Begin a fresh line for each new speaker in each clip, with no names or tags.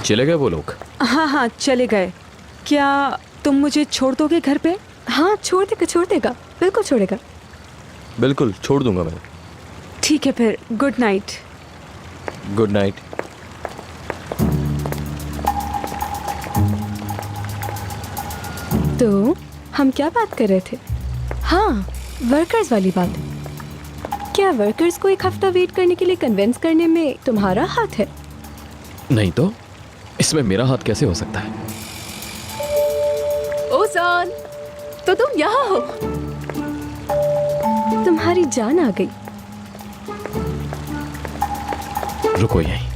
चले गए वो लोग?
हाँ हाँ चले गए। क्या तुम मुझे छोड़ दोगे घर पे?
हाँ छोड़ देगा, बिल्कुल छोड़ेगा।
बिल्कुल छोड़ दूंगा मैं।
ठीक है फिर, गुड नाइट।
Good night.
तो हम क्या बात कर रहे थे? हाँ, वर्कर्स वाली बात। क्या वर्कर्स को एक हफ्ता वेट करने के लिए कन्विंस करने में तुम्हारा हाथ है?
नहीं तो इसमें मेरा हाथ कैसे हो सकता है?
ओजान, तो तुम यहाँ हो? तुम्हारी जान आ गई।
रुको यहीं।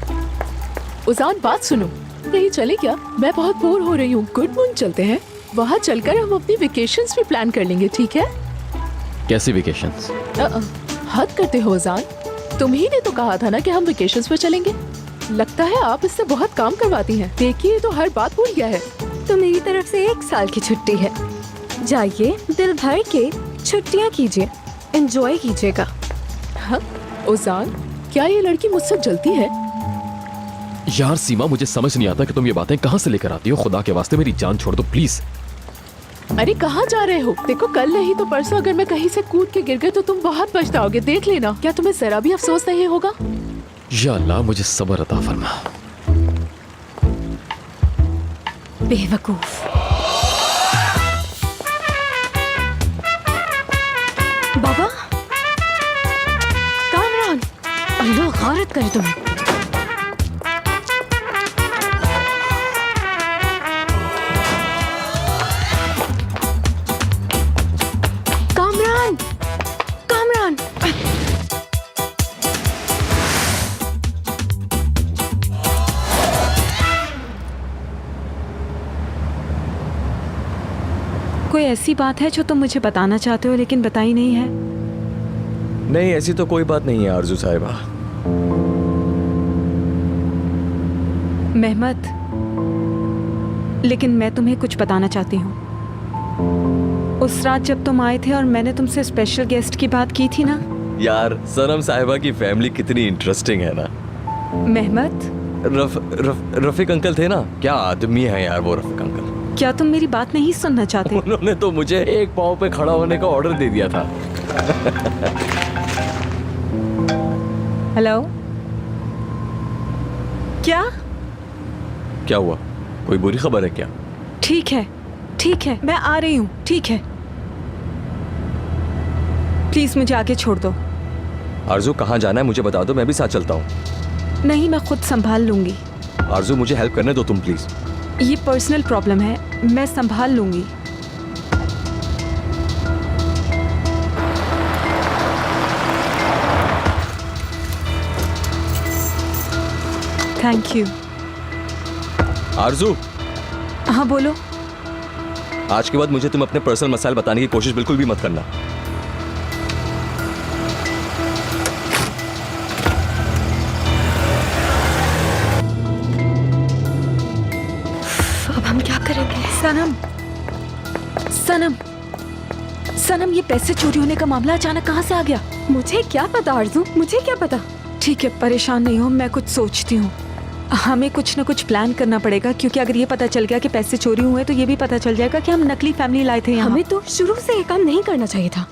उजान बात सुनो, यही चले क्या? मैं बहुत बोर हो रही हूँ। गुड मून चलते हैं, वहाँ चलकर हम अपनी वेकेशंस भी प्लान कर लेंगे, ठीक है?
कैसी वेकेशंस?
हद करते हो उजान, तुम ही ने तो कहा था ना कि हम वेकेशंस पे चलेंगे। लगता है आप इससे बहुत काम करवाती हैं। देखिए तो हर बात भूल गया है।
तो मेरी तरफ से 1 साल की छुट्टी है। जाइए, दिल भर के छुट्टियाँ कीजिए, एंजॉय कीजिएगा।
हाँ, उजान, क्या ये लड़की मुझसे जलती है?
यार सीमा, मुझे समझ नहीं आता कि तुम ये बातें कहाँ से लेकर आती हो। खुदा के वास्ते मेरी जान छोड़ दो प्लीज।
अरे कहाँ जा रहे हो? देखो कल नहीं तो परसों अगर मैं कहीं से कूद के गिर गए तो तुम बहुत पछताओगे, देख लेना। क्या तुम्हें जरा भी अफसोस नहीं होगा?
या अल्लाह, मुझे सब्र अता फरमा।
बेवकूफ। बाबा, कामरान, अल्लाह गारत करे तुम्हें। कामरान, कामरान।
कोई ऐसी बात है जो तुम मुझे बताना चाहते हो लेकिन बताई नहीं है?
नहीं, ऐसी तो कोई बात नहीं है आरजू साहिबा।
मेहमत, लेकिन मैं तुम्हें कुछ बताना चाहती हूँ। उस रात जब तुम आए थे और मैंने तुमसे स्पेशल गेस्ट की बात की थी ना।
यार सनम साहिबा की फैमिली कितनी इंटरेस्टिंग है ना।
मेहमत,
रफीक अंकल थे ना, क्या आदमी है यार वो रफीक अंकल।
क्या तुम मेरी बात नहीं सुनना चाहते?
उन्होंने तो मुझे एक पाँव पे खड़ा होने का ऑर्डर दे दिया था।
हेलो, क्या
क्या हुआ? कोई बुरी खबर है क्या?
ठीक है, ठीक है, मैं आ रही हूँ। ठीक है, प्लीज मुझे आगे छोड़ दो।
आरजू, कहाँ जाना है मुझे बता दो, मैं भी साथ चलता हूँ।
नहीं, मैं खुद संभाल लूंगी।
आरजू, मुझे हेल्प करने दो तुम प्लीज।
ये पर्सनल प्रॉब्लम है, मैं संभाल लूंगी। Thank you.
आरजू,
हाँ बोलो।
आज के बाद मुझे तुम अपने पर्सनल मसाइल बताने की कोशिश बिल्कुल भी मत करना।
अब हम क्या करेंगे?
सनम, सनम, सनम, ये पैसे चोरी होने का मामला अचानक कहाँ से आ गया?
मुझे क्या पता आरजू, मुझे क्या पता।
ठीक है, परेशान नहीं हो, मैं कुछ सोचती हूँ। हमें कुछ न कुछ प्लान करना पड़ेगा, क्योंकि अगर ये पता चल गया कि पैसे चोरी हुए तो ये भी पता चल जाएगा कि हम नकली फैमिली लाए थे यहाँ।
हमें तो शुरू से ये काम नहीं करना चाहिए था।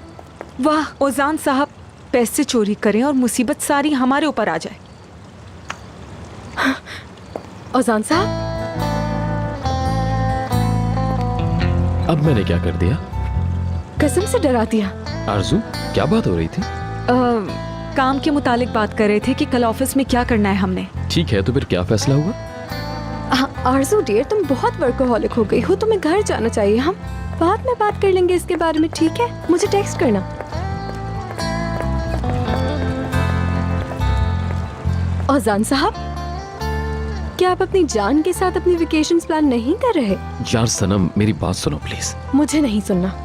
वाह, ओजान साहब पैसे चोरी करें और मुसीबत सारी हमारे ऊपर आ जाए।
ओजान साहब,
अब मैंने क्या कर दिया?
कसम से डरा दिया।
आरजू, क्या बात हो रही थी?
काम के मुतालिक बात कर रहे थे कि कल ऑफिस में क्या करना है हमने।
ठीक है, तो फिर क्या फैसला हुआ?
आरजू डियर, तुम बहुत वर्कोहॉलिक हो गई हो, तुम्हें घर जाना चाहिए। हम बाद में बात कर लेंगे इसके बारे में, ठीक है? मुझे टेक्स्ट करना। ओजान साहब, क्या आप अपनी जान के साथ अपनी वेकेशंस प्लान नहीं कर रहे?
यार सनम, मेरी बात सुनो प्लीज।
मुझे नहीं सुनना।